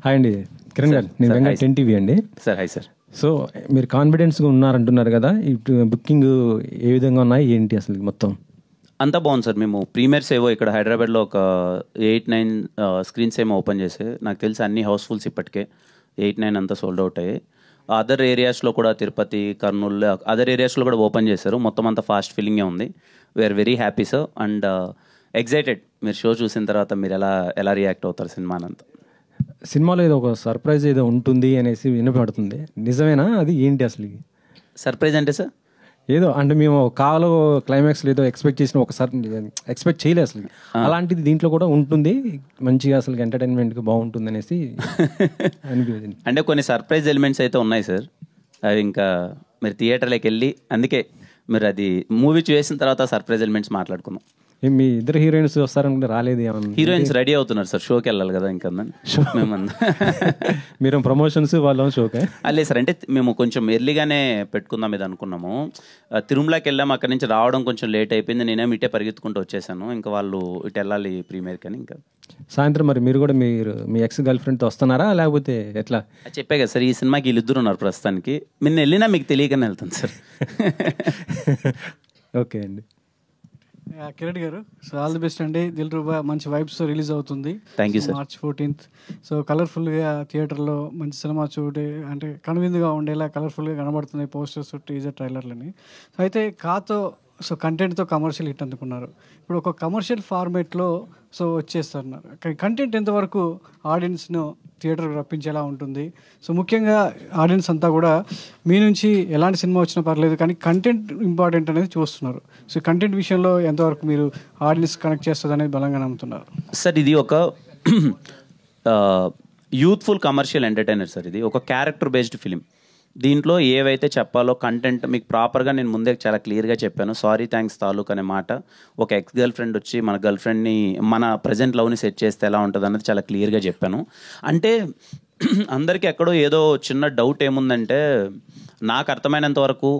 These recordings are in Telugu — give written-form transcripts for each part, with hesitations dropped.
హాయ్ అండి కిరణ్ గారు, నేను సార్, వెంకట హాయ్ 10 టీవీ అండి. సార్. Hi sir. సో మీరు కాన్ఫిడెన్స్గా ఉన్నారంటున్నారు కదా, ఇటు బుకింగ్ ఏ విధంగా ఉన్నాయి ఏంటి అసలు మొత్తం? అంతా బాగుంది సార్. మేము ప్రీమియర్స్ ఏవో ఇక్కడ హైదరాబాద్లో ఒక 8-9 స్క్రీన్స్ ఏమో ఓపెన్ చేసి, నాకు తెలిసి అన్ని హౌస్ఫుల్స్ ఇప్పటికే 8-9 అంతా సోల్డ్ అవుట్ అయ్యాయి. అదర్ ఏరియాస్లో కూడా తిరుపతి, కర్నూలు, అదర్ ఏరియాస్లో కూడా ఓపెన్ చేశారు. మొత్తం అంతా ఫాస్ట్ ఫిల్లింగే ఉంది. We are very happy sir and excited. మీరు షో చూసిన తర్వాత మీరు ఎలా రియాక్ట్ అవుతారు సినిమానంతా. సినిమాలో ఏదో ఒక సర్ప్రైజ్ ఏదో ఉంటుంది అనేసి వినపడుతుంది, నిజమేనా? అది ఏంటి అసలు? సర్ప్రైజ్ అంటే సార్ ఏదో అంటే మేము కాలో క్లైమాక్స్ ఏదో ఎక్స్పెక్ట్ చేసిన ఒకసారి ఎక్స్పెక్ట్ చేయలేదు అసలు. అలాంటిది దీంట్లో కూడా ఉంటుంది, మంచిగా అసలు ఎంటర్టైన్మెంట్గా బాగుంటుంది అనేసి అనిపించింది. అంటే కొన్ని సర్ప్రైజ్ ఎలిమెంట్స్ అయితే ఉన్నాయి సార్. అవి ఇంకా మీరు థియేటర్లోకి వెళ్ళి, అందుకే మీరు అది మూవీ చూసిన తర్వాత సర్ప్రైజ్ ఎలిమెంట్స్ మాట్లాడుకుందాం. మీ ఇద్దరు హీరోయిన్స్ వస్తారనుకుంటే రాలేదు ఏమన్నా? హీరోయిన్స్ రెడీ అవుతున్నారు సార్, షోకి వెళ్ళాలి కదా ఇంకా మీరు ప్రమోషన్స్ వాళ్ళ షోకే? లేదు సార్, అంటే మేము కొంచెం ఎర్లీగానే పెట్టుకుందాం ఇది అనుకున్నాము. తిరుమలకి వెళ్ళాము, అక్కడి నుంచి రావడం కొంచెం లేట్ అయిపోయింది. నేనేమి ఇటే పరిగెత్తుకుంటూ వచ్చేసాను. ఇంకా వాళ్ళు ఇటు వెళ్ళాలి ప్రీమియర్కి అని. ఇంకా సాయంత్రం మరి మీరు కూడా మీ ఎక్స్ గర్ల్ ఫ్రెండ్తో వస్తున్నారా లేకపోతే ఎట్లా? చెప్పే కదా సార్, ఈ సినిమాకి వీళ్ళిద్దరు ఉన్నారు ప్రస్తుతానికి. నిన్న వెళ్ళినా మీకు తెలియకనే వెళ్తాను సార్. ఓకే అండి. కిరణ్ గారు, సో ఆల్ ది బెస్ట్ అండి. దిల్రుబా మంచి వైబ్స్ తో రిలీజ్ అవుతుంది. Thank you sir. March 14th. So కలర్ఫుల్గా థియేటర్లో మంచి సినిమా చూడే, అంటే కనువిందుగా ఉండేలా కలర్ఫుల్గా కనబడుతున్నాయి పోస్టర్స్, టీజర్, ట్రైలర్లని. సో అయితే కాతో కంటెంట్తో కమర్షియల్ హిట్ అందుకున్నారు. ఇప్పుడు ఒక కమర్షియల్ ఫార్మేట్లో వచ్చేస్తున్నారు. కంటెంట్ ఎంతవరకు ఆడియన్స్ను థియేటర్కి రప్పించేలా ఉంటుంది? సో ముఖ్యంగా ఆడియన్స్ అంతా కూడా మీ నుంచి ఎలాంటి సినిమా వచ్చినా పర్లేదు కానీ కంటెంట్ ఇంపార్టెంట్ అనేది చూస్తున్నారు. సో కంటెంట్ విషయంలో ఎంతవరకు మీరు ఆడియన్స్ కనెక్ట్ చేస్తుంది అనేది బలంగా నమ్ముతున్నారు? సార్, ఇది ఒక యూత్ఫుల్ కమర్షియల్ ఎంటర్టైనర్ సార్. ఇది ఒక క్యారెక్టర్ బేస్డ్ ఫిలిం. దీంట్లో ఏవైతే చెప్పాలో కంటెంట్ మీకు ప్రాపర్గా నేను ముందే చాలా క్లియర్గా చెప్పాను. సారీ థ్యాంక్స్ తాలూక్ అనే మాట, ఒక ఎక్స్ గర్ల్ ఫ్రెండ్ వచ్చి మన గర్ల్ ఫ్రెండ్ని మన ప్రజెంట్ లవ్ని సెట్ చేస్తే ఎలా ఉంటుంది అన్నది చాలా క్లియర్గా చెప్పాను. అంటే అందరికీ ఎక్కడో ఏదో చిన్న డౌట్ ఏముందంటే, నాకు అర్థమైనంత వరకు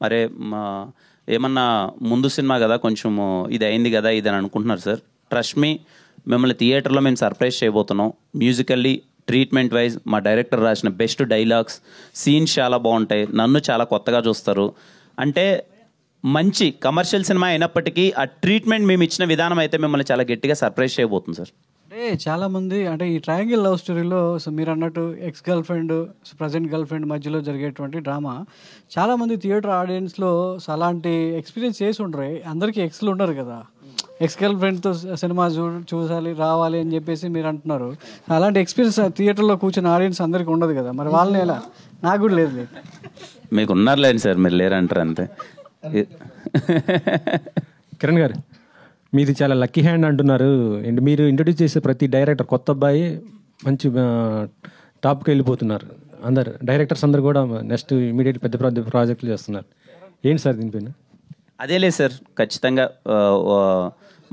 అరే ఏమన్నా ముందు సినిమా కదా, కొంచెం ఇది అయింది కదా ఇది అని అనుకుంటున్నారు సార్. ట్రస్ట్ మీ, మిమ్మల్ని థియేటర్లో మేము సర్ప్రైజ్ చేయబోతున్నాం. మ్యూజికల్లీ, ట్రీట్మెంట్ వైజ్ మా డైరెక్టర్ రాసిన బెస్ట్ డైలాగ్స్, సీన్స్ చాలా బాగుంటాయి. నన్ను చాలా కొత్తగా చూస్తారు. అంటే మంచి కమర్షియల్ సినిమా అయినప్పటికీ ఆ ట్రీట్మెంట్ మేము ఇచ్చిన విధానం అయితే మిమ్మల్ని చాలా గట్టిగా సర్ప్రైజ్ చేయబోతుంది సార్. అంటే చాలామంది అంటే ఈ ట్రయాంగిల్ లవ్ స్టోరీలో మీరు అన్నట్టు ex girl friend, present girl friend మధ్యలో జరిగేటువంటి డ్రామా, చాలామంది థియేటర్ ఆడియన్స్లో అలాంటి ఎక్స్పీరియన్స్ చేసి ఉండరు. అందరికీ ఎక్స్లు ఉండరు కదా, ఎక్స్ గర్ల్ ఫ్రెండ్తో సినిమా చూసాలి రావాలి అని చెప్పేసి మీరు అంటున్నారు. అలాంటి ఎక్స్పీరియన్స్ థియేటర్లో కూర్చున్న ఆడియన్స్ అందరికీ ఉండదు కదా, మరి వాళ్ళని ఎలా? నాకు కూడా లేదు. మీకు ఉన్నారులేండి సార్, మీరు లేరంటారు అంతే. కిరణ్ గారు, మీది చాలా లక్కీ హ్యాండ్ అంటున్నారు. అండ్ మీరు ఇంట్రడ్యూస్ చేసే ప్రతి డైరెక్టర్ కొత్త అబ్బాయి మంచి టాప్కి వెళ్ళిపోతున్నారు. అందరు డైరెక్టర్స్ అందరు కూడా నెక్స్ట్ ఇమీడియట్ పెద్ద ప్రాజెక్టులు చేస్తున్నారు. ఏంటి సార్ దీనిపైన? అదేలే సార్, ఖచ్చితంగా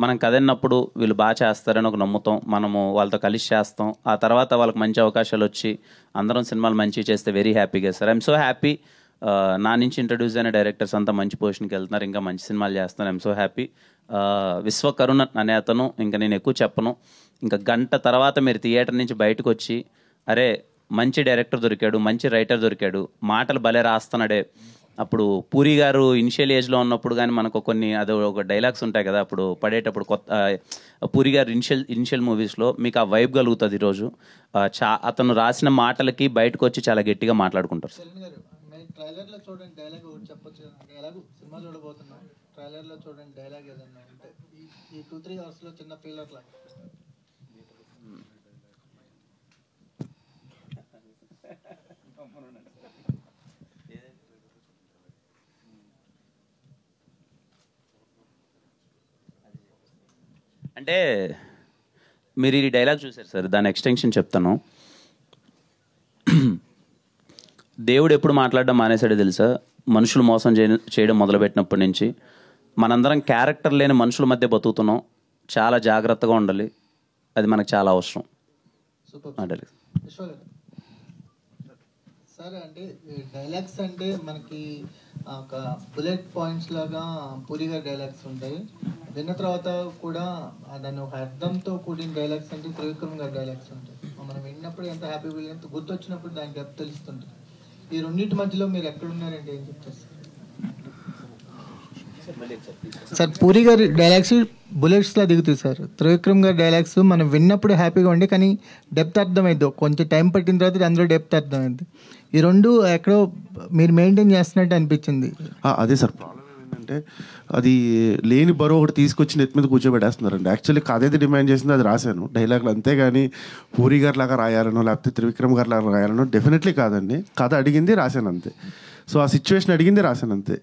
మనం కదన్నప్పుడు వీళ్ళు బాగా చేస్తారని ఒక నమ్ముతాం. మనము వాళ్ళతో కలిసి చేస్తాం. ఆ తర్వాత వాళ్ళకి మంచి అవకాశాలు వచ్చి అందరం సినిమాలు మంచిగా చేస్తే వెరీ హ్యాపీగా సార్. I'm so happy. నా నుంచి ఇంట్రడ్యూస్ అయిన డైరెక్టర్స్ అంతా మంచి పొజిషన్కి వెళ్తున్నారు, ఇంకా మంచి సినిమాలు చేస్తున్నారు. I'm so happy. విశ్వకరుణ అనే అతను, ఇంకా నేను ఎక్కువ చెప్పను, ఇంకా గంట తర్వాత మీరు థియేటర్ నుంచి బయటకు వచ్చి అరే మంచి డైరెక్టర్ దొరికాడు, మంచి రైటర్ దొరికాడు, మాటలు భలే రాస్తున్నాడే. అప్పుడు పూరి గారు ఇనిషియల్ ఏజ్లో ఉన్నప్పుడు కానీ మనకు కొన్ని అది ఒక డైలాగ్స్ ఉంటాయి కదా, అప్పుడు పడేటప్పుడు కొత్త పూరి గారు ఇనిషియల్ మూవీస్లో మీకు ఆ వైబ్ కలుగుతుంది. ఈరోజు అతను రాసిన మాటలకి బయటకు వచ్చి చాలా గట్టిగా మాట్లాడుకుంటారు. ట్రైలర్లో చూడండి డైలాగ్ చెప్పొచ్చు, ఎలాగో సినిమా చూడబోతున్నాం. ట్రైలర్లో చూడండి డైలాగ్ ఏదన్నా అంటే ఈ 2-3 అవర్స్లో చిన్న ఫీలర్ లాగా. అంటే మీరు ఈ డైలాగ్ చూసారు సార్, దాని ఎక్స్టెన్షన్ చెప్తాను. దేవుడు ఎప్పుడు మాట్లాడడం మానేశాడో తెలుసా? మనుషులు మోసం చేయడం మొదలుపెట్టినప్పటి నుంచి మనందరం క్యారెక్టర్ లేని మనుషుల మధ్య బతుకుతున్నాం. చాలా జాగ్రత్తగా ఉండాలి, అది మనకు చాలా అవసరం. సార్, అంటే డైలాగ్స్ అంటే మనకి ఒక బుల్లెట్ పాయింట్స్ లాగా పూరి గారి డైలాగ్స్ ఉంటాయి. విన్న తర్వాత కూడా దాన్ని ఒక అర్థంతో కూడిన డైలాగ్స్ అంటే త్రివిక్రమ్ గారి డైలాగ్స్ ఉంటాయి. మనం విన్న విన్నప్పుడు ఎంత హ్యాపీ ఫీల్ ఎంత గుర్తొచ్చినప్పుడు దాని డెప్త్ తెలుస్తుంటుంది. ఈ రెండింటి మధ్యలో మీరు ఎక్కడున్నారంటే ఏం చెప్తారు సార్? పూరి గారి డైలాగ్స్ బుల్లెట్స్లా దిగుతాయి సార్. త్రివిక్రమ్ గారి డైలాగ్స్ మనం విన్నప్పుడు హ్యాపీగా ఉండి కానీ డెప్త్ అర్థమైద్ది. కొంచెం టైం పట్టిన తర్వాత అందులో డెప్త్ అర్థమైంది. ఈ రెండు ఎక్కడో మీరు మెయింటైన్ చేస్తున్నట్టు అనిపించింది. అదే సార్ ప్రాబ్లం ఏంటంటే అది లేని బరువు ఒకటి తీసుకొచ్చి నెత్తి మీద కూర్చోబెట్టేస్తున్నారండి. యాక్చువల్లీ కథ ఏది డిమాండ్ చేసింది అది రాశాను డైలాగులు, అంతేగాని పూరి గారి లాగా రాయాలనో లేకపోతే త్రివిక్రమ్ గారి లాగా రాయాలనో డెఫినెట్లీ కాదండి. కథ అడిగింది రాశాను అంతే. సో ఆ సిచ్యువేషన్ అడిగింది రాశాను అంతే.